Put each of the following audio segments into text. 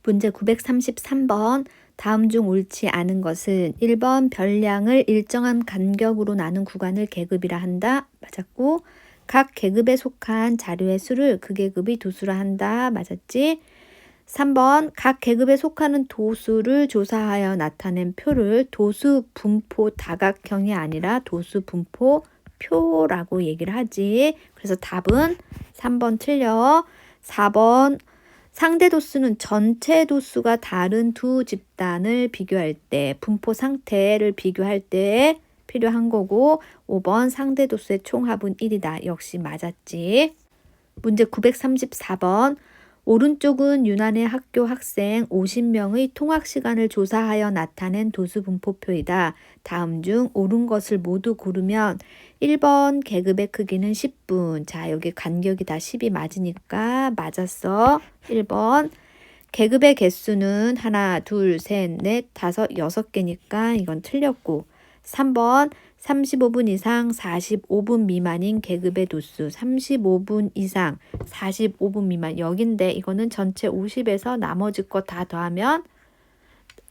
문제 933번. 다음 중 옳지 않은 것은 1번 별량을 일정한 간격으로 나눈 구간을 계급이라 한다. 맞았고, 각 계급에 속한 자료의 수를 그 계급의 도수라 한다. 맞았지? 3번 각 계급에 속하는 도수를 조사하여 나타낸 표를 도수 분포 다각형이 아니라 도수 분포 표라고 얘기를 하지. 그래서 답은 3번 틀려. 4번 상대 도수는 전체 도수가 다른 두 집단을 비교할 때 분포 상태를 비교할 때 필요한 거고, 5번 상대 도수의 총합은 1이다. 역시 맞았지. 문제 934번. 오른쪽은 유난의 학교 학생 50명의 통학 시간을 조사하여 나타낸 도수 분포표이다. 다음 중 옳은 것을 모두 고르면 1번 계급의 크기는 10분. 자, 여기 간격이 다 10이 맞으니까 맞았어. 1번 계급의 개수는 하나, 둘, 셋, 넷, 다섯, 6개니까 이건 틀렸고, 3번 35분 이상 45분 미만인 계급의 도수 35분 이상 45분 미만 여긴데 이거는 전체 50에서 나머지 거 다 더하면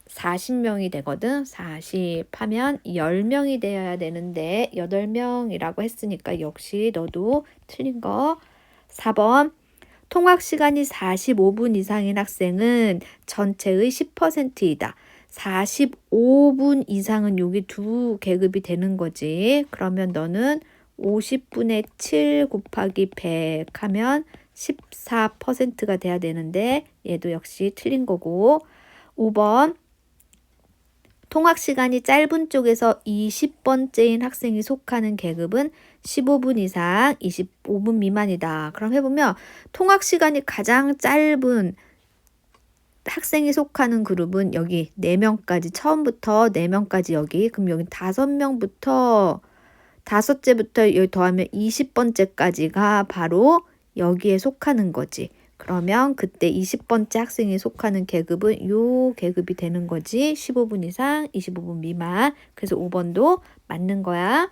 40명이 되거든. 40 하면 10명이 되어야 되는데 8명이라고 했으니까 역시 너도 틀린 거. 4번 통학 시간이 45분 이상인 학생은 전체의 10%이다. 45분 이상은 여기 두 계급이 되는 거지. 그러면 너는 50분의 7 곱하기 100 하면 14%가 돼야 되는데 얘도 역시 틀린 거고. 5번 통학 시간이 짧은 쪽에서 20번째인 학생이 속하는 계급은 15분 이상 25분 미만이다. 그럼 해보면 통학 시간이 가장 짧은 학생이 속하는 그룹은 여기 4명까지, 처음부터 4명까지 여기. 그럼 여기 5명부터 다섯째부터 여기 더하면 20번째까지가 바로 여기에 속하는 거지. 그러면 그때 20번째 학생이 속하는 계급은 요 계급이 되는 거지. 15분 이상 25분 미만. 그래서 5번도 맞는 거야.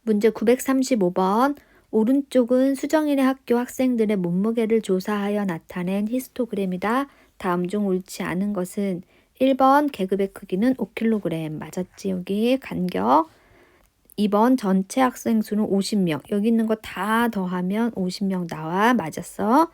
문제 935번. 오른쪽은 수정인의 학교 학생들의 몸무게를 조사하여 나타낸 히스토그램이다. 다음 중 옳지 않은 것은 1번 계급의 크기는 5kg. 맞았지? 여기 간격. 2번 전체 학생 수는 50명. 여기 있는 거 다 더하면 50명 나와. 맞았어.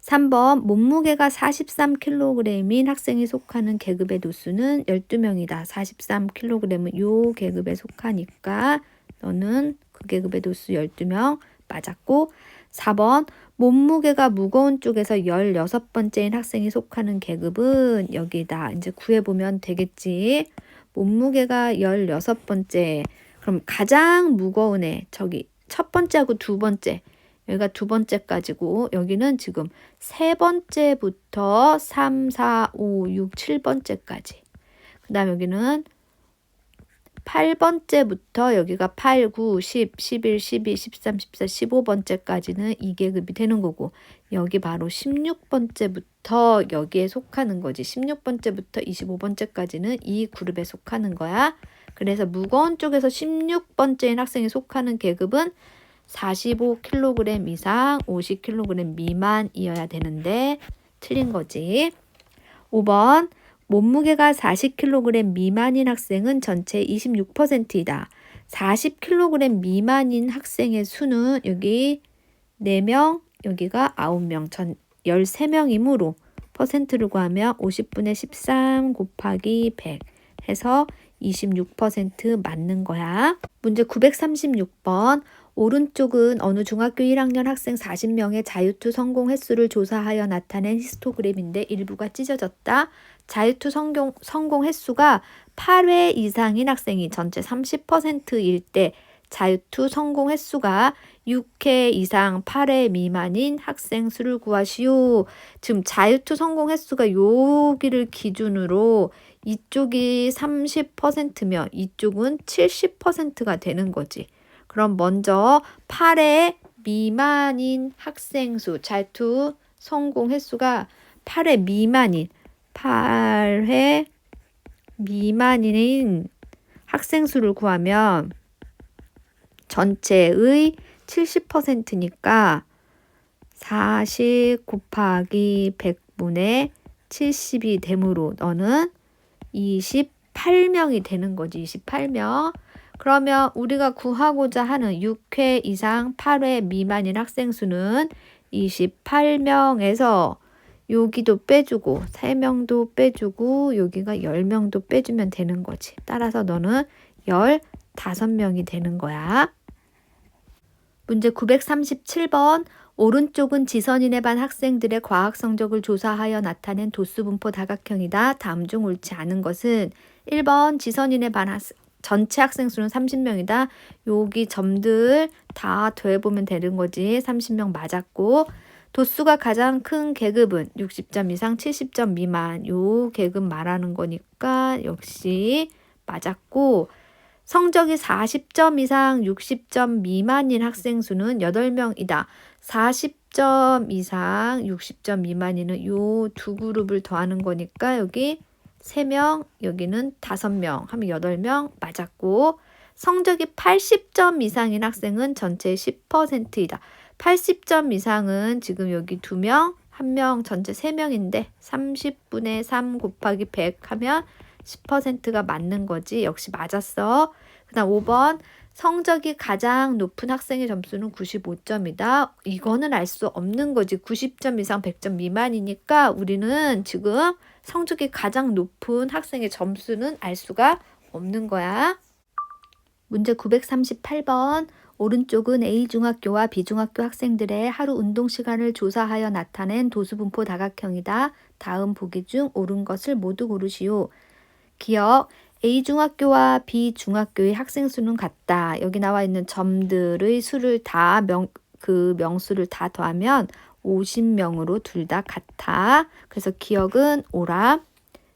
3번 몸무게가 43kg인 학생이 속하는 계급의 도수는 12명이다. 43kg은 요 계급에 속하니까 너는 그 계급의 도수 12명 맞았고, 4번 몸무게가 무거운 쪽에서 16번째인 학생이 속하는 계급은 여기다. 이제 구해보면 되겠지. 몸무게가 16번째. 그럼 가장 무거운 애, 저기 첫 번째하고 두 번째. 여기가 두 번째까지고 여기는 지금 세 번째부터 3, 4, 5, 6, 7번째까지. 그 다음 여기는 8번째부터 여기가 8, 9, 10, 11, 12, 13, 14, 15번째까지는 2계급이 되는 거고, 여기 바로 16번째부터 여기에 속하는 거지. 16번째부터 25번째까지는 이 그룹에 속하는 거야. 그래서 무거운 쪽에서 16번째인 학생이 속하는 계급은 45kg 이상 50kg 미만이어야 되는데 틀린 거지. 5번 몸무게가 40kg 미만인 학생은 전체 26%이다. 40kg 미만인 학생의 수는 여기 4명, 여기가 9명, 전 13명이므로 퍼센트를 구하면 50분의 13 곱하기 100 해서 26% 맞는 거야. 문제 936번. 오른쪽은 어느 중학교 1학년 학생 40명의 자유투 성공 횟수를 조사하여 나타낸 히스토그램인데 일부가 찢어졌다. 자유투 성공 횟수가 8회 이상인 학생이 전체 30%일 때 자유투 성공 횟수가 6회 이상 8회 미만인 학생 수를 구하시오. 지금 자유투 성공 횟수가 여기를 기준으로 이쪽이 30%면 이쪽은 70%가 되는 거지. 그럼 먼저 8회 미만인 학생 수, 자유투 성공 횟수가 8회 미만인 학생 수를 구하면 전체의 70%니까 40 곱하기 100분의 70이 되므로 너는 28명이 되는 거지. 28명. 그러면 우리가 구하고자 하는 6회 이상 8회 미만인 학생 수는 28명에서 여기도 빼주고 3명도 빼주고 여기가 10명도 빼주면 되는 거지. 따라서 너는 15명이 되는 거야. 문제 937번. 오른쪽은 지선인의 반 학생들의 과학 성적을 조사하여 나타낸 도수 분포 다각형이다. 다음 중 옳지 않은 것은 1번 지선인의 반 전체 학생 수는 30명이다. 여기 점들 다 더해보면 되는 거지. 30명 맞았고, 도수가 가장 큰 계급은 60점 이상 70점 미만, 요 계급 말하는 거니까 역시 맞았고, 성적이 40점 이상 60점 미만인 학생 수는 8명이다. 40점 이상 60점 미만이는 요 두 그룹을 더하는 거니까 여기 3명, 여기는 5명 하면 8명 맞았고, 성적이 80점 이상인 학생은 전체의 10%이다. 80점 이상은 지금 여기 2명, 1명, 전체 3명인데 30분의 3 곱하기 100 하면 10%가 맞는 거지. 역시 맞았어. 그 다음 5번. 성적이 가장 높은 학생의 점수는 95점이다. 이거는 알 수 없는 거지. 90점 이상 100점 미만이니까 우리는 지금 성적이 가장 높은 학생의 점수는 알 수가 없는 거야. 문제 938번. 오른쪽은 A중학교와 B중학교 학생들의 하루 운동 시간을 조사하여 나타낸 도수분포 다각형이다. 다음 보기 중 옳은 것을 모두 고르시오. 기억. A중학교와 B중학교의 학생 수는 같다. 여기 나와 있는 점들의 수를 다 그 명수를 다 더하면 50명으로 둘 다 같아. 그래서 기억은 오라.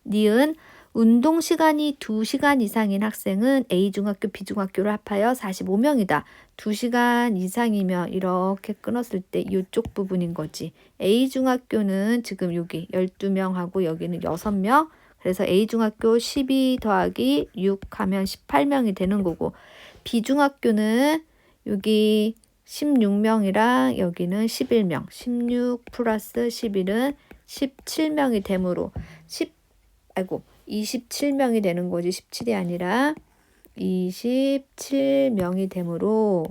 니은. 운동 시간이 2시간 이상인 학생은 A중학교, B중학교를 합하여 45명이다. 2시간 이상이면 이렇게 끊었을 때 이쪽 부분인 거지. A중학교는 지금 여기 12명하고 여기는 6명. 그래서 A중학교 12 더하기 6 하면 18명이 되는 거고, B중학교는 여기 16명이랑 여기는 11명, 16 플러스 11은 17명이 되므로 27명이 되는 거지. 17이 아니라 27명이 되므로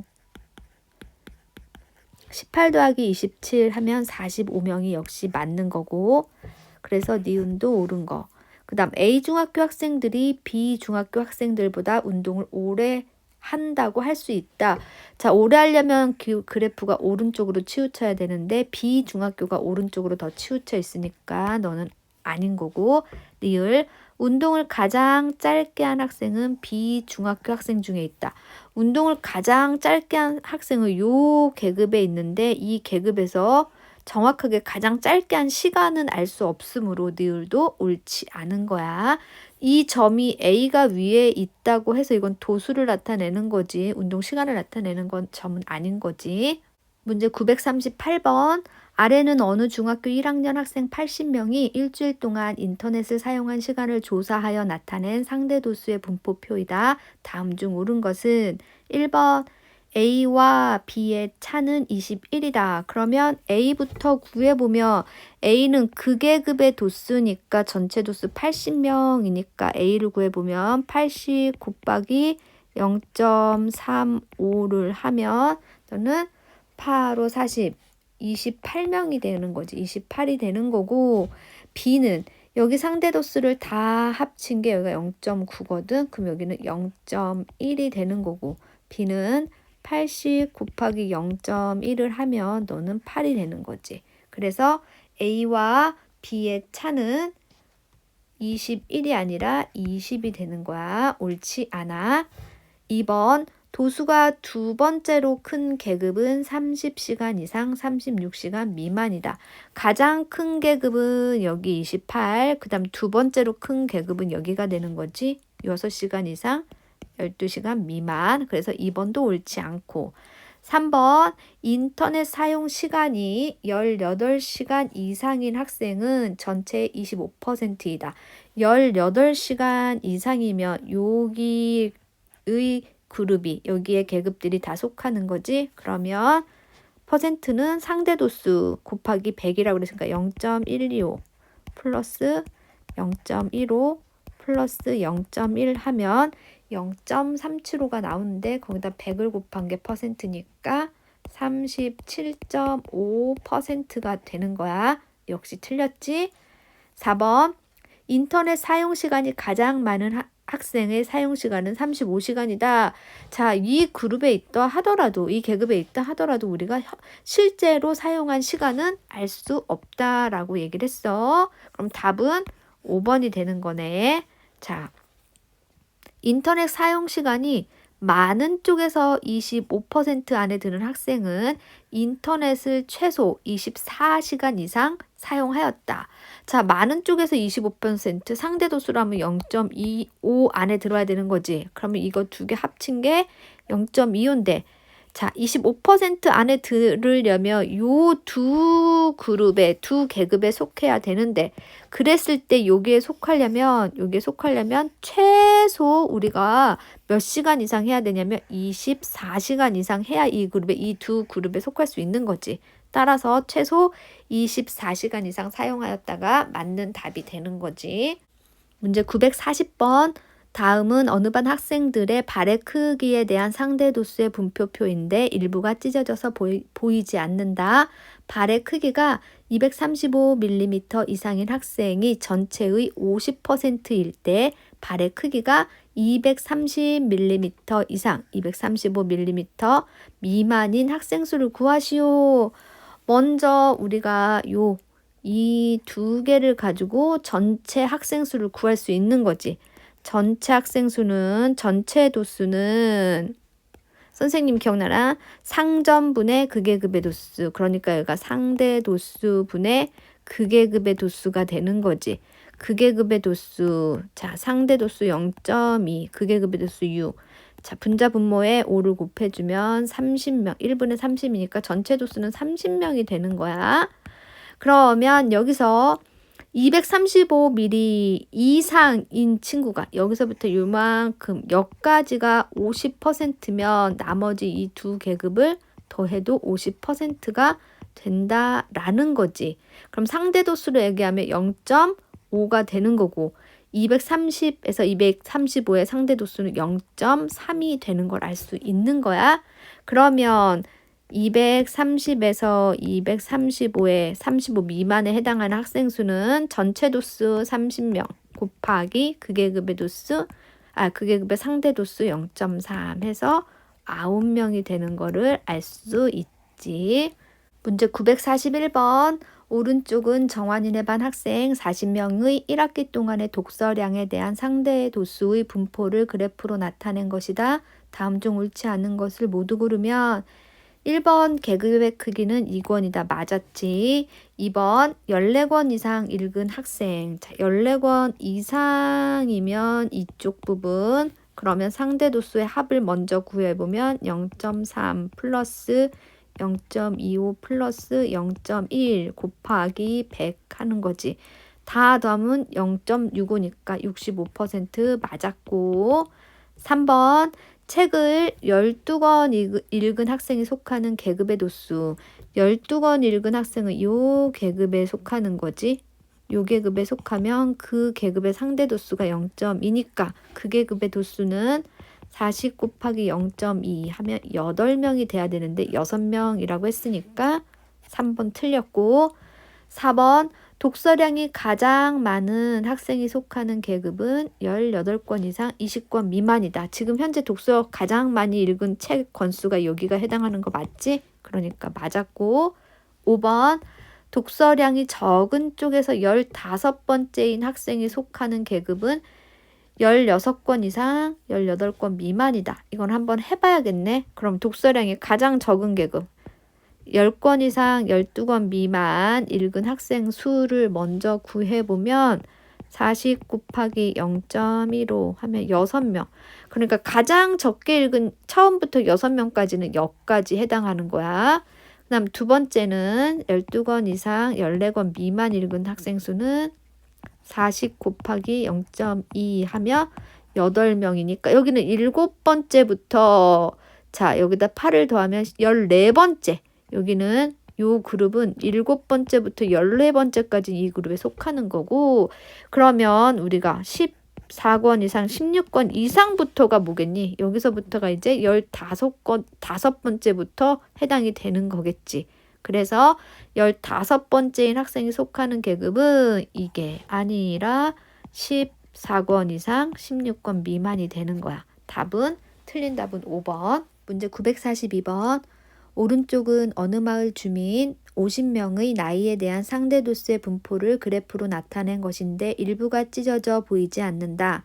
18 더하기 27 하면 45명이 역시 맞는 거고, 그래서 니은도 옳은 거. 그 다음 A중학교 학생들이 B중학교 학생들보다 운동을 오래 한다고 할 수 있다. 자, 오래 하려면 그래프가 오른쪽으로 치우쳐야 되는데 B중학교가 오른쪽으로 더 치우쳐 있으니까 너는 아닌 거고, 리을. 운동을 가장 짧게 한 학생은 B중학교 학생 중에 있다. 운동을 가장 짧게 한 학생은 요 계급에 있는데 이 계급에서 정확하게 가장 짧게 한 시간은 알 수 없으므로 니을도 옳지 않은 거야. 이 점이 A가 위에 있다고 해서 이건 도수를 나타내는 거지. 운동 시간을 나타내는 건 점은 아닌 거지. 문제 938번. 아래는 어느 중학교 1학년 학생 80명이 일주일 동안 인터넷을 사용한 시간을 조사하여 나타낸 상대 도수의 분포표이다. 다음 중 옳은 것은 1번. A와 B의 차는 21이다. 그러면 A부터 구해보면 A는 극계급의 도수니까 전체 도수 80명이니까 A를 구해보면 80 곱하기 0.35를 하면 저는 8로 40, 28명이 되는 거지. 28이 되는 거고, B는 여기 상대 도수를 다 합친 게 여기가 0.9거든. 그럼 여기는 0.1이 되는 거고, B는 80 곱하기 0.1을 하면 너는 8이 되는 거지. 그래서 A와 B의 차는 21이 아니라 20이 되는 거야. 옳지 않아. 2번. 도수가 두 번째로 큰 계급은 30시간 이상 36시간 미만이다. 가장 큰 계급은 여기 28, 그 다음 두 번째로 큰 계급은 여기가 되는 거지. 6시간 이상 12시간 미만. 그래서 2번도 옳지 않고, 3번. 인터넷 사용 시간이 18시간 이상인 학생은 전체의 25%이다. 18시간 이상이면 여기의 그룹이, 여기에 계급들이 다 속하는 거지. 그러면 퍼센트는 상대 도수 곱하기 100이라고 그랬으니까 0.125 플러스 0.15 플러스 0.1 하면 0.375가 나오는데 거기다 100을 곱한 게 퍼센트니까 37.5%가 되는 거야. 역시 틀렸지? 4번 인터넷 사용 시간이 가장 많은 학생의 사용 시간은 35시간이다. 자, 이 그룹에 있다 하더라도, 이 계급에 있다 하더라도 우리가 실제로 사용한 시간은 알 수 없다라고 얘기를 했어. 그럼 답은 5번이 되는 거네. 자, 인터넷 사용 시간이 많은 쪽에서 25% 안에 드는 학생은 인터넷을 최소 24시간 이상 사용하였다. 자, 많은 쪽에서 25%, 상대 도수라면 0.25 안에 들어야 되는 거지. 그러면 이거 두 개 합친 게 0.25인데, 자, 25% 안에 들으려면 요 두 그룹에, 두 계급에 속해야 되는데, 그랬을 때 여기에 속하려면 최소 우리가 몇 시간 이상 해야 되냐면 24시간 이상 해야 이 두 그룹에 속할 수 있는 거지. 따라서 최소 24시간 이상 사용하였다가 맞는 답이 되는 거지. 문제 940번. 다음은 어느 반 학생들의 발의 크기에 대한 상대 도수의 분표표인데 일부가 찢어져서 보이지 않는다. 발의 크기가 235mm 이상인 학생이 전체의 50%일 때 발의 크기가 230mm 이상, 235mm 미만인 학생 수를 구하시오. 먼저 우리가 이 두 개를 가지고 전체 학생 수를 구할 수 있는 거지. 전체 학생 수는, 전체 도수는 선생님 기억나라? 상점분의 극계급의 도수. 그러니까 여기가 상대 도수분의 극계급의 도수가 되는 거지. 극계급의 도수. 자, 상대 도수 0.2, 극계급의 도수 6. 자, 분자 분모에 5를 곱해주면 30명. 1분의 30이니까 전체 도수는 30명이 되는 거야. 그러면 여기서 235mm 이상인 친구가 여기서부터 요만큼 여기까지가 50%면 나머지 이 두 계급을 더해도 50%가 된다라는 거지. 그럼 상대 도수로 얘기하면 0.5가 되는 거고 230에서 235의 상대 도수는 0.3이 되는 걸 알 수 있는 거야. 그러면 230에서 235에 35 미만에 해당하는 학생 수는 전체 도수 30명 곱하기 극계급의 상대 도수 0.3 해서 9명이 되는 거를 알 수 있지. 문제 941번. 오른쪽은 정환인의 반 학생 40명의 1학기 동안의 독서량에 대한 상대 도수의 분포를 그래프로 나타낸 것이다. 다음 중 옳지 않은 것을 모두 고르면 1번 계급의 크기는 2권이다. 맞았지. 2번 14권 이상 읽은 학생. 자, 14권 이상이면 이쪽 부분. 그러면 상대 도수의 합을 먼저 구해보면 0.3 플러스 0.25 플러스 0.1 곱하기 100 하는 거지. 다 더하면 0.65니까 65% 맞았고. 3번 책을 12권 읽은 학생이 속하는 계급의 도수. 12권 읽은 학생은 요 계급에 속하는 거지. 요 계급에 속하면 그 계급의 상대 도수가 0.2니까 그 계급의 도수는 40 곱하기 0.2 하면 8명이 돼야 되는데 6명이라고 했으니까 3번 틀렸고. 4번 독서량이 가장 많은 학생이 속하는 계급은 18권 이상 20권 미만이다. 지금 현재 독서 가장 많이 읽은 책 권수가 여기가 해당하는 거 맞지? 그러니까 맞았고. 5번 독서량이 적은 쪽에서 15번째인 학생이 속하는 계급은 16권 이상 18권 미만이다. 이건 한번 해봐야겠네. 그럼 독서량이 가장 적은 계급 10권 이상 12권 미만 읽은 학생 수를 먼저 구해보면 40 곱하기 0.15 하면 6명. 그러니까 가장 적게 읽은 처음부터 6명까지는 여기까지 해당하는 거야. 그 다음 두 번째는 12권 이상 14권 미만 읽은 학생 수는 40 곱하기 0.2 하면 8명이니까 여기는 7번째부터 자 여기다 8을 더하면 14번째. 여기는 요 그룹은 7번째부터 14번째까지 이 그룹에 속하는 거고, 그러면 우리가 14권 이상 16권 이상부터가 뭐겠니? 여기서부터가 이제 15권 5번째부터 해당이 되는 거겠지. 그래서 15번째인 학생이 속하는 계급은 이게 아니라 14권 이상 16권 미만이 되는 거야. 답은 틀린 답은 5번. 문제 942번. 오른쪽은 어느 마을 주민 50명의 나이에 대한 상대 도수의 분포를 그래프로 나타낸 것인데 일부가 찢어져 보이지 않는다.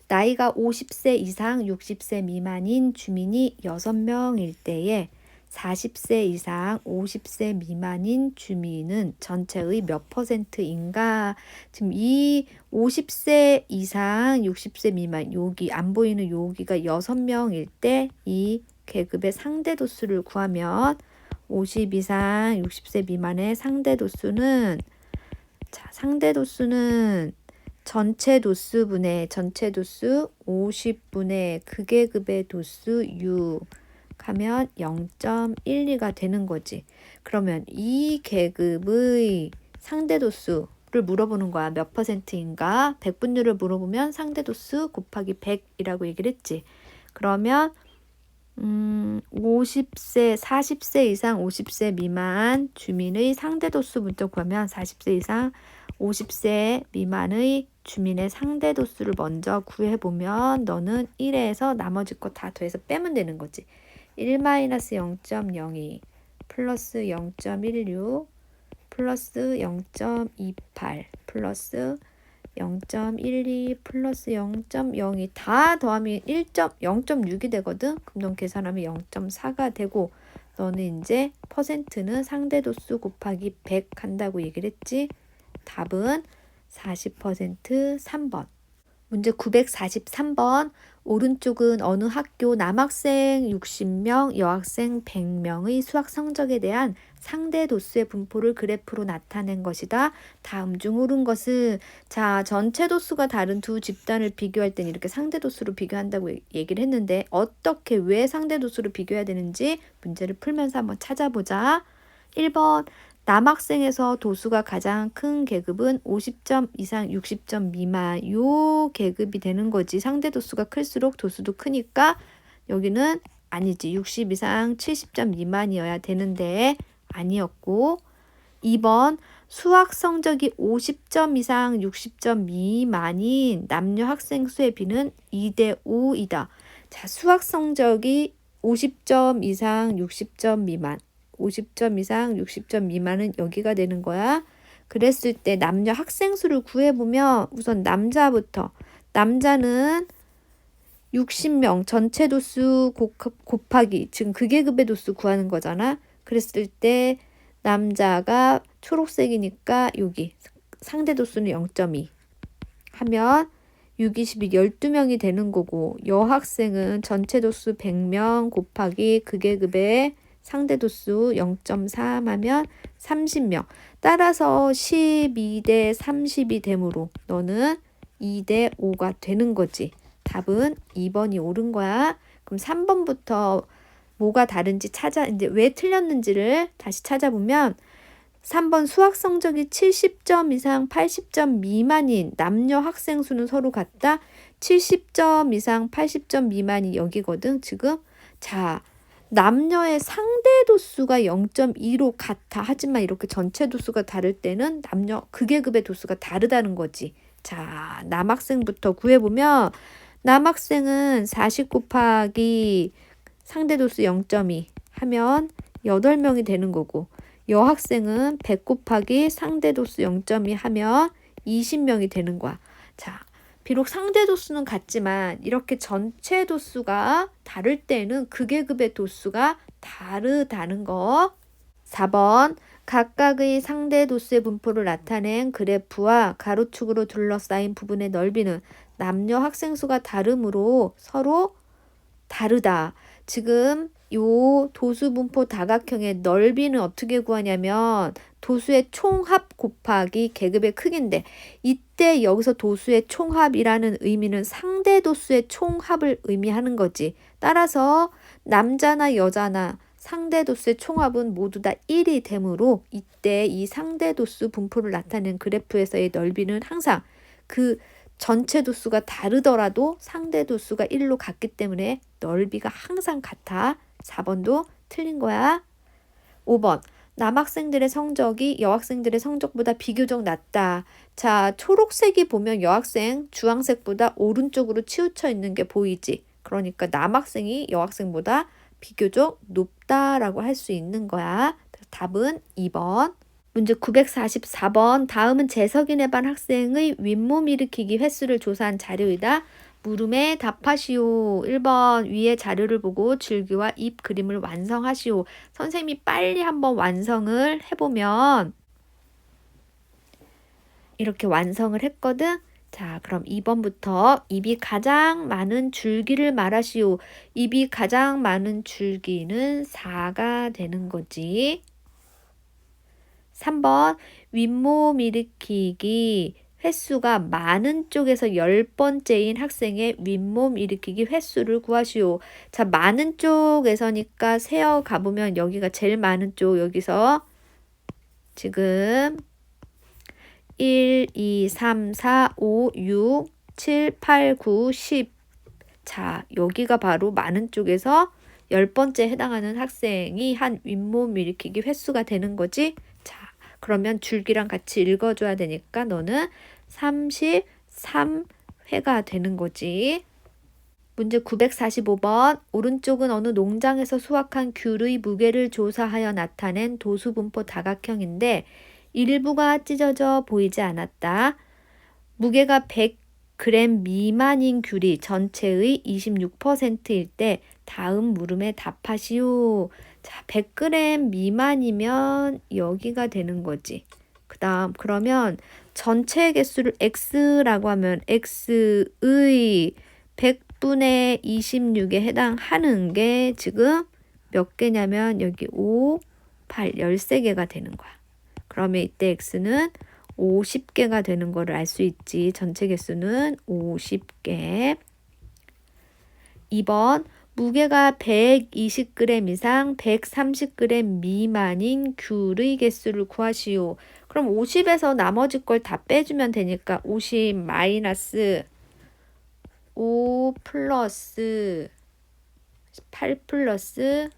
나이가 50세 이상 60세 미만인 주민이 6명일 때에 40세 이상 50세 미만인 주민은 전체의 몇 %인가? 지금 이 50세 이상 60세 미만 여기 안 보이는 여기가 6명일 때 이 계급의 상대 도수를 구하면 50 이상 60세 미만의 상대 도수는 상대 도수는 전체 도수분의 전체 도수 50분의 그 계급의 도수 6 하면 0.12가 되는 거지. 그러면 이 계급의 상대 도수를 물어보는 거야. 몇 %인가? 100분율을 물어보면 상대 도수 곱하기 100이라고 얘기를 했지. 그러면 50세, 40세 이상 50세 미만 주민의 상대 도수 먼저 구하면 40세 이상 50세 미만의 주민의 상대 도수를 먼저 구해보면 너는 1에서 나머지 거 다 더해서 빼면 되는 거지. 1-0.02 플러스 0.16 플러스 0.28 플러스 0.12 플러스 0.02 다 더하면 0.6이 되거든. 그럼 넌 계산하면 0.4가 되고 너는 이제 퍼센트는 상대도수 곱하기 100 한다고 얘기를 했지. 답은 40% 3번. 문제 943번. 오른쪽은 어느 학교 남학생 60명, 여학생 100명의 수학 성적에 대한 상대 도수의 분포를 그래프로 나타낸 것이다. 다음 중 옳은 것은 전체 도수가 다른 두 집단을 비교할 땐 이렇게 상대 도수로 비교한다고 얘기를 했는데 어떻게 왜 상대 도수로 비교해야 되는지 문제를 풀면서 한번 찾아보자. 1번 남학생에서 도수가 가장 큰 계급은 50점 이상 60점 미만 요 계급이 되는 거지. 상대 도수가 클수록 도수도 크니까 여기는 아니지. 60 이상 70점 미만이어야 되는데 아니었고 2번 수학 성적이 50점 이상 60점 미만인 남녀 학생 수의 비는 2:5이다. 수학 성적이 50점 이상 60점 미만 50점 이상 60점 미만은 여기가 되는 거야. 그랬을 때 남녀 학생 수를 구해보면 우선 남자부터 남자는 60명 전체 도수 곱하기 지금 그 계급의 도수 구하는 거잖아. 그랬을 때 남자가 초록색이니까 여기 상대 도수는 0.2 하면 6, 22, 12명이 되는 거고 여학생은 전체 도수 100명 곱하기 그 계급의 상대 도수 0.3 하면 30명. 따라서 12대 30이 되므로 너는 2:5가 되는 거지. 답은 2번이 옳은 거야. 그럼 3번부터 뭐가 다른지 이제 왜 틀렸는지를 다시 찾아보면 3번 수학 성적이 70점 이상 80점 미만인 남녀 학생 수는 서로 같다. 70점 이상 80점 미만이 여기거든. 지금 남녀의 상대 도수가 0.2로 같아. 하지만 이렇게 전체 도수가 다를 때는 남녀 그 계급의 도수가 다르다는 거지. 남학생부터 구해보면 남학생은 40 곱하기 상대 도수 0.2 하면 8명이 되는 거고 여학생은 100 곱하기 상대 도수 0.2 하면 20명이 되는 거야. 비록 상대 도수는 같지만 이렇게 전체 도수가 다를 때는 그 계급의 도수가 다르다는 거. 4번 각각의 상대 도수의 분포를 나타낸 그래프와 가로축으로 둘러싸인 부분의 넓이는 남녀 학생 수가 다르므로 서로 다르다. 지금 요 도수 분포 다각형의 넓이는 어떻게 구하냐면 도수의 총합 곱하기 계급의 크기인데 이때 여기서 도수의 총합이라는 의미는 상대 도수의 총합을 의미하는 거지. 따라서 남자나 여자나 상대 도수의 총합은 모두 다 1이 되므로 이때 이 상대 도수 분포를 나타내는 그래프에서의 넓이는 항상 그 전체 도수가 다르더라도 상대 도수가 1로 같기 때문에 넓이가 항상 같아. 4번도 틀린 거야. 5번. 남학생들의 성적이 여학생들의 성적보다 비교적 낮다. 자, 초록색이 보면 여학생, 주황색보다 오른쪽으로 치우쳐 있는 게 보이지. 그러니까 남학생이 여학생보다 비교적 높다라고 할 수 있는 거야. 답은 2번. 문제 944번. 다음은 재석이네 반 학생의 윗몸 일으키기 횟수를 조사한 자료이다. 물음에 답하시오. 1번 위의 자료를 보고 줄기와 잎 그림을 완성하시오. 선생님이 빨리 한번 완성을 해보면 이렇게 완성을 했거든. 자, 그럼 2번부터 잎이 가장 많은 줄기를 말하시오. 잎이 가장 많은 줄기는 4가 되는 거지. 3번 윗몸 일으키기 횟수가 많은 쪽에서 10번째인 학생의 윗몸 일으키기 횟수를 구하시오. 자, 많은 쪽에서니까 세어 가보면 여기가 제일 많은 쪽, 여기서 지금 1, 2, 3, 4, 5, 6, 7, 8, 9, 10. 자, 여기가 바로 많은 쪽에서 10번째 해당하는 학생이 한 윗몸 일으키기 횟수가 되는 거지. 자, 그러면 줄기랑 같이 읽어줘야 되니까 너는 33회가 되는 거지. 문제 945번. 오른쪽은 어느 농장에서 수확한 귤의 무게를 조사하여 나타낸 도수분포 다각형인데 일부가 찢어져 보이지 않았다. 무게가 100g 미만인 귤이 전체의 26%일 때 다음 물음에 답하시오. 자, 100g 미만이면 여기가 되는 거지. 그 다음 그러면 전체 개수를 x라고 하면 x의 100분의 26에 해당하는 게 지금 몇 개냐면 여기 5, 8, 13개가 되는 거야. 그러면 이때 x는 50개가 되는 거를 알 수 있지. 전체 개수는 50개. 2번 무게가 120g 이상 130g 미만인 귤의 개수를 구하시오. 그럼 50에서 나머지 걸 다 빼주면 되니까 50 마이너스 5 플러스 8 플러스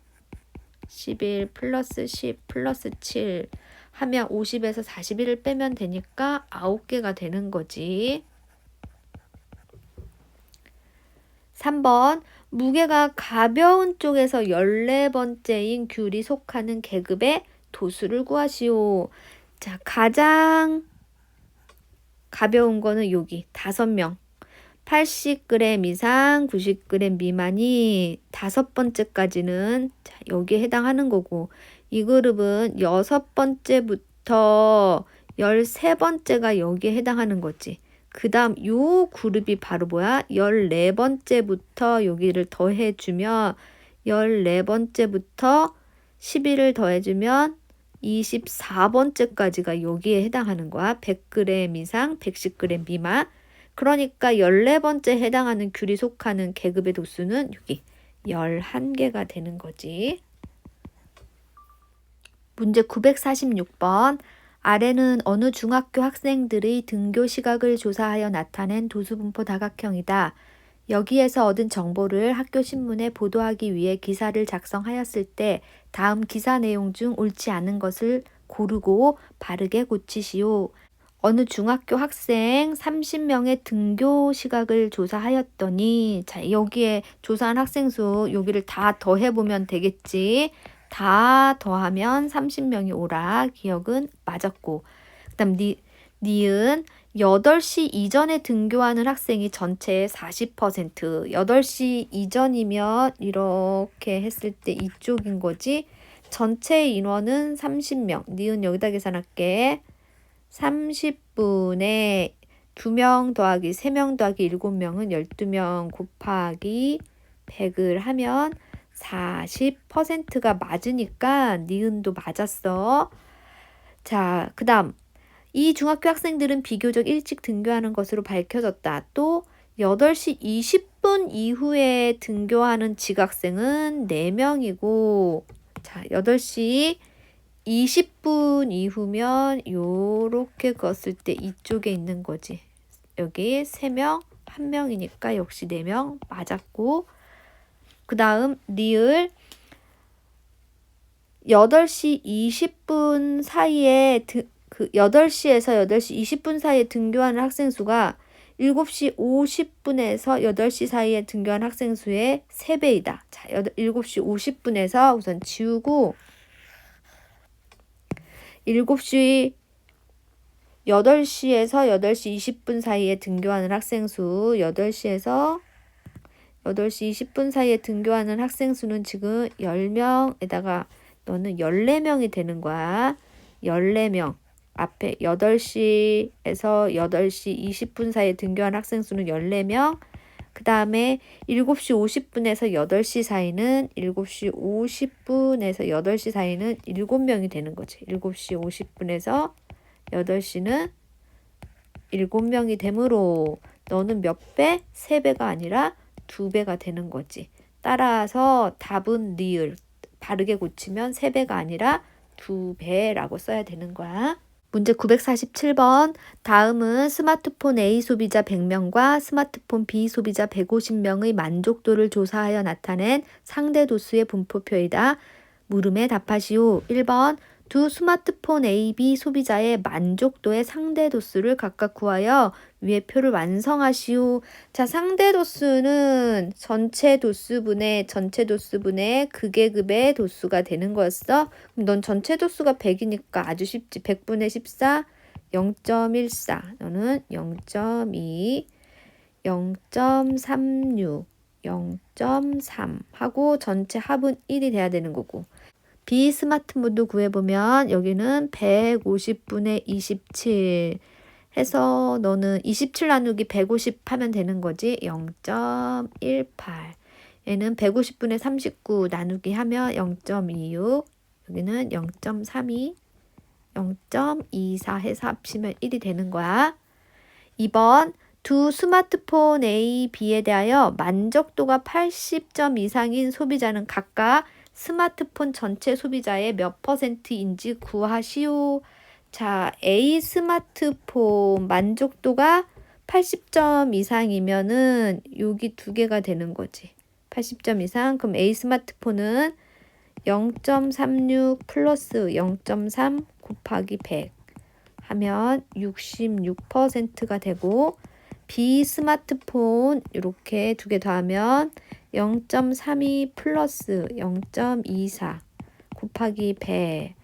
11 플러스 10 플러스 7 하면 50에서 41을 빼면 되니까 9개가 되는 거지. 3번 무게가 가벼운 쪽에서 14번째인 귤이 속하는 계급의 도수를 구하시오. 자, 가장 가벼운 거는 여기 5명. 80g 이상 90g 미만이 5번째까지는 자, 여기에 해당하는 거고 이 그룹은 6번째부터 13번째가 여기에 해당하는 거지. 그 다음 요 그룹이 바로 뭐야? 14번째부터 여기를 더해주면 14번째부터 11을 더해주면 24번째까지가 여기에 해당하는 거야. 100g 이상 110g 미만. 그러니까 14번째 해당하는 귤이 속하는 계급의 도수는 여기 11개가 되는 거지. 문제 946번. 아래는 어느 중학교 학생들의 등교 시각을 조사하여 나타낸 도수분포 다각형이다. 여기에서 얻은 정보를 학교 신문에 보도하기 위해 기사를 작성하였을 때 다음 기사 내용 중 옳지 않은 것을 고르고 바르게 고치시오. 어느 중학교 학생 30명의 등교 시각을 조사하였더니 자, 여기에 조사한 학생 수 여기를 다 더해보면 되겠지. 다 더하면 30명이 오라. 기억은 맞았고. 그 다음 니은 8시 이전에 등교하는 학생이 전체의 40%. 8시 이전이면 이렇게 했을 때 이쪽인 거지. 전체 인원은 30명. 니은 여기다 계산할게. 30분에 2명 더하기 3명 더하기 7명은 12명 곱하기 100을 하면 40%가 맞으니까 니은도 맞았어. 자, 그 다음 이 중학교 학생들은 비교적 일찍 등교하는 것으로 밝혀졌다. 또 8시 20분 이후에 등교하는 지각생은 4명이고 자, 8시 20분 이후면 요렇게 그었을 때 이쪽에 있는 거지. 여기 3명, 1명이니까 역시 4명 맞았고, 그 다음 리을 8시 20분 사이에 8시에서 8시 20분 사이에 등교하는 학생 수가 7시 50분에서 8시 사이에 등교한 학생 수의 3배이다. 자, 7시 50분에서 우선 지우고 8시에서 8시 20분 사이에 등교하는 학생 수 8시에서 8시 20분 사이에 등교하는 학생 수는 지금 10명에다가 너는 14명이 되는 거야. 14명. 앞에 8시에서 8시 20분 사이에 등교한 학생 수는 14명. 그 다음에 7시 50분에서 8시 사이는 7시 50분에서 8시 사이는 7명이 되는 거지. 7시 50분에서 8시는 7명이 되므로 너는 몇 배? 3배가 아니라 2배가 되는 거지. 따라서 답은 리을. 바르게 고치면 3배가 아니라 2배라고 써야 되는 거야. 문제 947번. 다음은 스마트폰 A 소비자 100명과 스마트폰 B 소비자 150명의 만족도를 조사하여 나타낸 상대 도수의 분포표이다. 물음에 답하시오. 1번. 두 스마트폰 A, B 소비자의 만족도의 상대 도수를 각각 구하여 위의 표를 완성하시오. 자, 상대 도수는 전체 도수분의 극계급의 도수가 되는 거였어. 그럼 넌 전체 도수가 100이니까 아주 쉽지. 100분의 14, 0.14. 너는 0.2, 0.36, 0.3 하고 전체 합은 1이 돼야 되는 거고. 비스마트폰도 구해보면 여기는 150분의 27 해서 너는 27 나누기 150 하면 되는 거지. 0.18. 얘는 150분의 39 나누기 하면 0.26. 여기는 0.32, 0.24 해서 합치면 1이 되는 거야. 2번. 두 스마트폰 A, B에 대하여 만족도가 80점 이상인 소비자는 각각 스마트폰 전체 소비자의 몇 %인지 구하시오. 자, A 스마트폰 만족도가 80점 이상이면은 여기 2개가 되는 거지. 80점 이상. 그럼 A 스마트폰은 0.36 플러스 0.3 곱하기 100 하면 66%가 되고, B 스마트폰 이렇게 2개 더하면 0.32 플러스 0.24 곱하기 100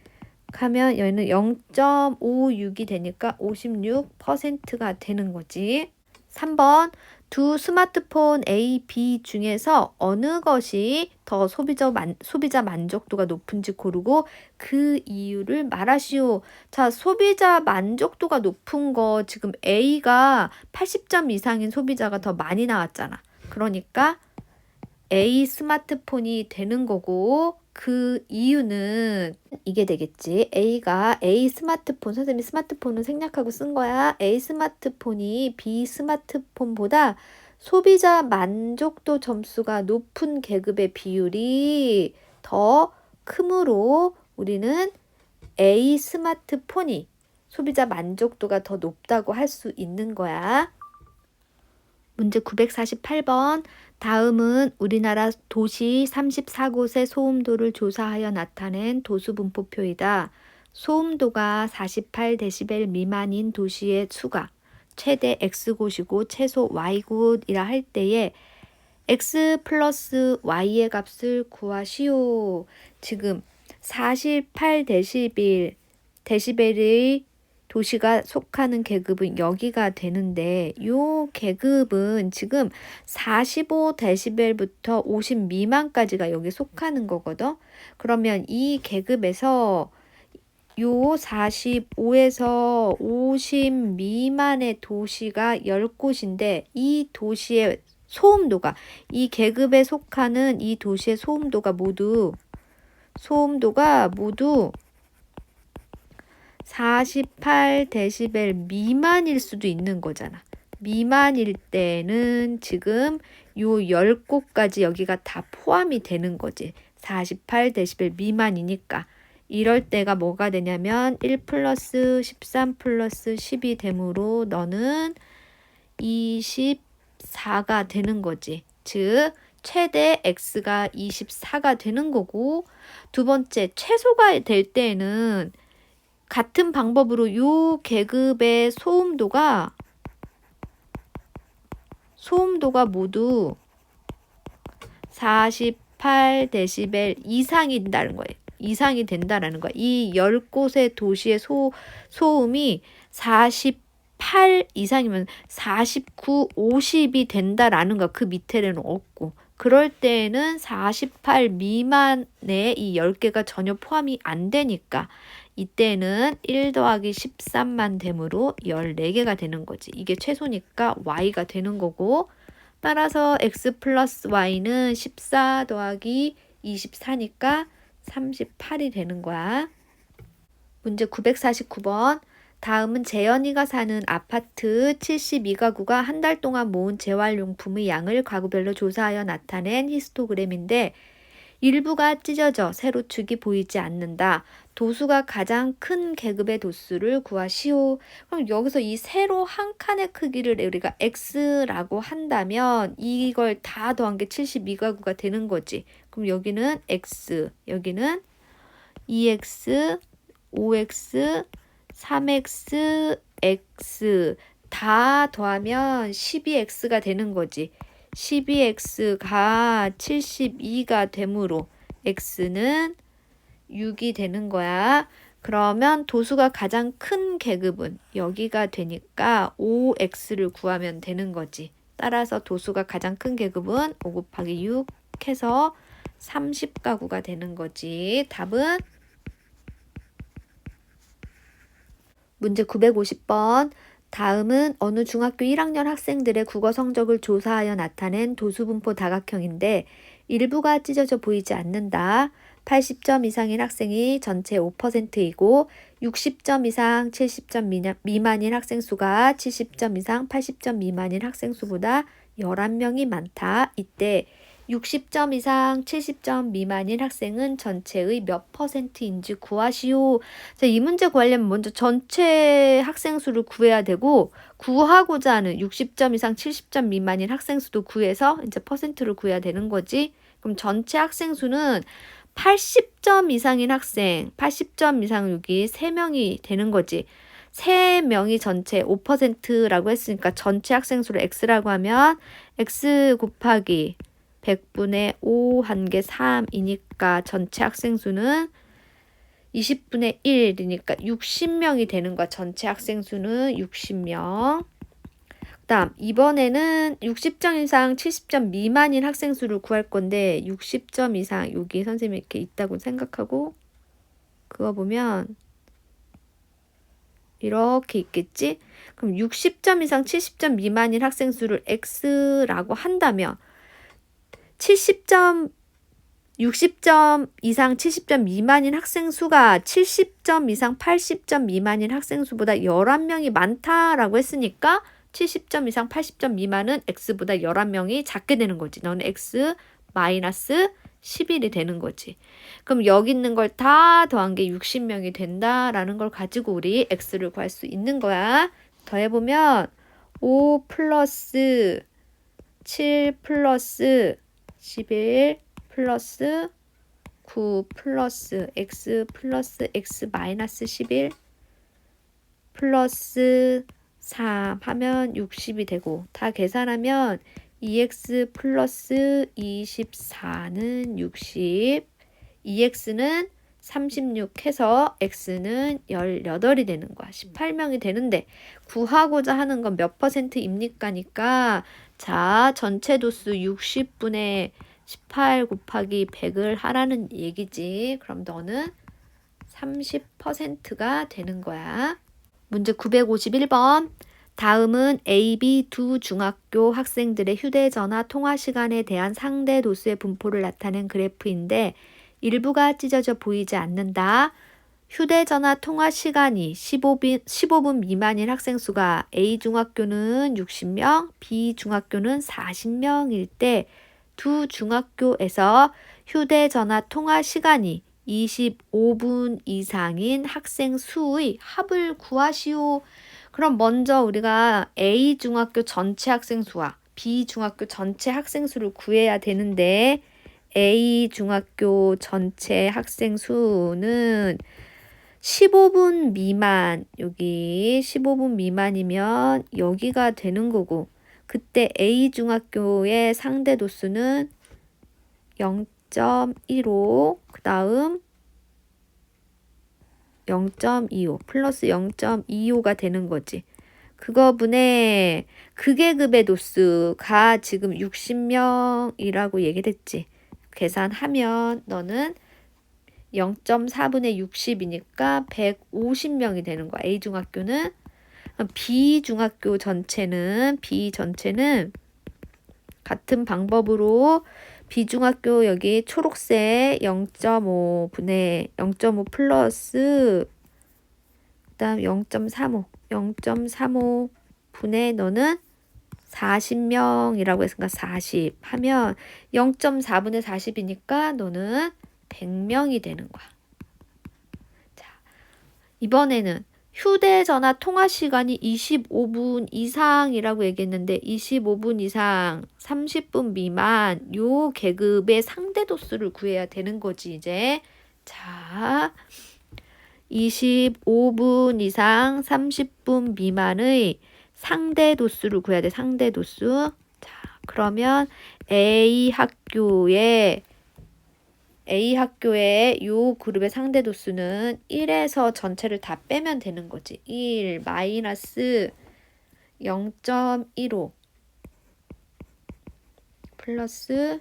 하면 얘는 0.56이 되니까 56%가 되는 거지. 3번. 두 스마트폰 A, B 중에서 어느 것이 더 소비자 만족도가 높은지 고르고 그 이유를 말하시오. 자, 소비자 만족도가 높은 거 지금 A가 80점 이상인 소비자가 더 많이 나왔잖아. 그러니까 A 스마트폰이 되는 거고, 그 이유는 이게 되겠지. A 스마트폰, 선생님이 스마트폰은 생략하고 쓴 거야. A 스마트폰이 B 스마트폰보다 소비자 만족도 점수가 높은 계급의 비율이 더 크므로 우리는 A 스마트폰이 소비자 만족도가 더 높다고 할 수 있는 거야. 문제 948번. 다음은 우리나라 도시 34곳의 소음도를 조사하여 나타낸 도수분포표이다. 소음도가 48데시벨 미만인 도시의 수가 최대 X곳이고 최소 Y곳이라 할 때에 X 플러스 Y의 값을 구하시오. 지금 48데시벨의 도시가 속하는 계급은 여기가 되는데, 요 계급은 지금 45데시벨부터 50 미만까지가 여기 속하는 거거든. 그러면 이 계급에서 요 45에서 50 미만의 도시가 10곳인데 이 도시의 소음도가, 이 계급에 속하는 이 도시의 소음도가 모두 48데시벨 미만일 수도 있는 거잖아. 미만일 때는 지금 요 10곳까지 여기가 다 포함이 되는 거지. 48데시벨 미만이니까. 이럴 때가 뭐가 되냐면 1 플러스 13 플러스 10이 되므로 너는 24가 되는 거지. 즉 최대 x가 24가 되는 거고, 두 번째 최소가 될 때에는 같은 방법으로 요 계급의 소음도가 모두 48데시벨 이상이 된다는 거예요. 이상이 된다라는 거야. 이 10곳의 도시의 소음이 48 이상이면 49, 50이 된다라는 거야. 그 밑에는 없고. 그럴 때에는 48 미만의 이 10개가 전혀 포함이 안 되니까 이때는 1 더하기 13만 되므로 14개가 되는 거지. 이게 최소니까 y가 되는 거고, 따라서 x 플러스 y는 14 더하기 24니까 38이 되는 거야. 문제 949번. 다음은 재현이가 사는 아파트 72가구가 한 달 동안 모은 재활용품의 양을 가구별로 조사하여 나타낸 히스토그램인데, 일부가 찢어져 세로 축이 보이지 않는다. 도수가 가장 큰 계급의 도수를 구하시오. 그럼 여기서 이 세로 한 칸의 크기를 우리가 x라고 한다면 이걸 다 더한 게 72가구가 되는 거지. 그럼 여기는 x, 여기는 2x, 5x, 3x, x 다 더하면 12x가 되는 거지. 12x가 72가 되므로 x는 6이 되는 거야. 그러면 도수가 가장 큰 계급은 여기가 되니까 5x를 구하면 되는 거지. 따라서 도수가 가장 큰 계급은 5 곱하기 6 해서 30가구가 되는 거지. 답은 문제 950번. 다음은 어느 중학교 1학년 학생들의 국어 성적을 조사하여 나타낸 도수분포 다각형인데, 일부가 찢어져 보이지 않는다. 80점 이상인 학생이 전체 5%이고 60점 이상 70점 미만인 학생 수가 70점 이상 80점 미만인 학생 수보다 11명이 많다. 이때 60점 이상 70점 미만인 학생은 전체의 몇 %인지 구하시오. 자, 이 문제 구하려면 먼저 전체 학생 수를 구해야 되고, 구하고자 하는 60점 이상 70점 미만인 학생 수도 구해서 이제 퍼센트를 구해야 되는 거지. 그럼 전체 학생 수는 80점 이상인 학생, 80점 이상 여기 3명이 되는 거지. 3명이 전체 5%라고 했으니까 전체 학생 수를 x라고 하면 x 곱하기 100분의 5 한 개 3이니까 전체 학생 수는 20분의 1이니까 60명이 되는 거야. 전체 학생 수는 60명. 다음 이번에는 60점 이상 70점 미만인 학생 수를 구할 건데, 60점 이상 여기 선생님이 이렇게 있다고 생각하고 그거 보면 이렇게 있겠지? 그럼 60점 이상 70점 미만인 학생 수를 x라고 한다면 60점 이상 70점 미만인 학생 수가 70점 이상 80점 미만인 학생 수보다 11명이 많다라고 했으니까 70점 이상 80점 미만은 x보다 11명이 작게 되는 거지. 너는 x 마이너스 11이 되는 거지. 그럼 여기 있는 걸 다 더한 게 60명이 된다라는 걸 가지고 우리 x를 구할 수 있는 거야. 더해보면 5 플러스 7 플러스 11 플러스 9 플러스 x 마이너스 11 플러스 3 하면 60이 되고, 다 계산하면 2x 플러스 24는 60, 2x는 36 해서 x는 18이 되는 거야. 18명이 되는데 구하고자 하는 건 몇 %입니까니까, 자, 전체 도수 60분의 18 곱하기 100을 하라는 얘기지. 그럼 너는 30%가 되는 거야. 문제 951번. 다음은 A, B 두 중학교 학생들의 휴대전화 통화 시간에 대한 상대 도수의 분포를 나타낸 그래프인데, 일부가 찢어져 보이지 않는다. 휴대전화 통화 시간이 15분 미만인 학생 수가 A 중학교는 60명, B 중학교는 40명일 때 두 중학교에서 휴대전화 통화 시간이 25분 이상인 학생 수의 합을 구하시오. 그럼 먼저 우리가 A 중학교 전체 학생 수와 B 중학교 전체 학생 수를 구해야 되는데 A 중학교 전체 학생 수는 15분 미만, 여기 15분 미만이면 여기가 되는 거고, 그때 A 중학교의 상대 도수는 0.15, 그 다음 0.25 플러스 0.25가 되는 거지. 그거분의 극계급의 도수가 지금 60명이라고 얘기했지. 계산하면 너는 0.4분의 60이니까 150명이 되는 거야. A 중학교는. B 중학교 전체는 같은 방법으로 B 중학교 여기 초록색 0.5 플러스 그다음 0.35 분의 너는 40명이라고 했으니까 40 하면 0.4분의 40이니까 너는 100명이 되는 거야. 자, 이번에는 휴대전화 통화 시간이 25분 이상이라고 얘기했는데 25분 이상, 30분 미만 요 계급의 상대 도수를 구해야 되는 거지 이제. 자, 25분 이상, 30분 미만의 상대 도수를 구해야 돼. 상대 도수. 자, 그러면 A 학교의 요 그룹의 상대 도수는 1에서 전체를 다 빼면 되는 거지. 1 마이너스 0.15 플러스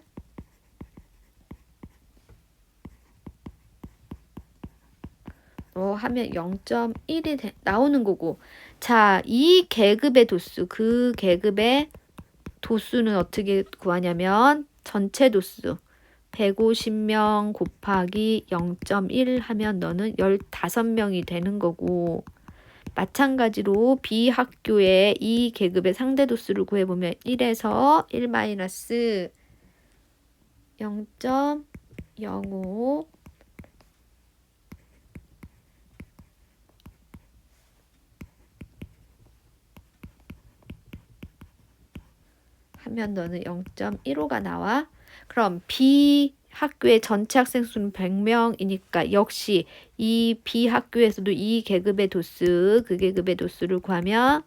하면 0.1이 나오는 거고. 자, 이 계급의 도수, 그 계급의 도수는 어떻게 구하냐면 전체 도수 150명 곱하기 0.1 하면 너는 15명이 되는 거고, 마찬가지로 B 학교의 이 계급의 상대 도수를 구해보면 1에서 1 마이너스 0.05 하면 너는 0.15가 나와. 그럼 B 학교의 전체 학생 수는 100명이니까 역시 이 B 학교에서도 이 계급의 도수, 그 계급의 도수를 구하면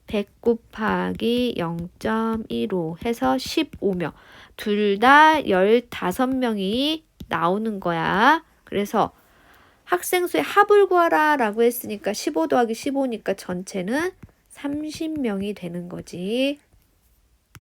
100 곱하기 0.15 해서 15명. 둘 다 15명이 나오는 거야. 그래서 학생 수의 합을 구하라 라고 했으니까 15 더하기 15니까 전체는 30명이 되는 거지.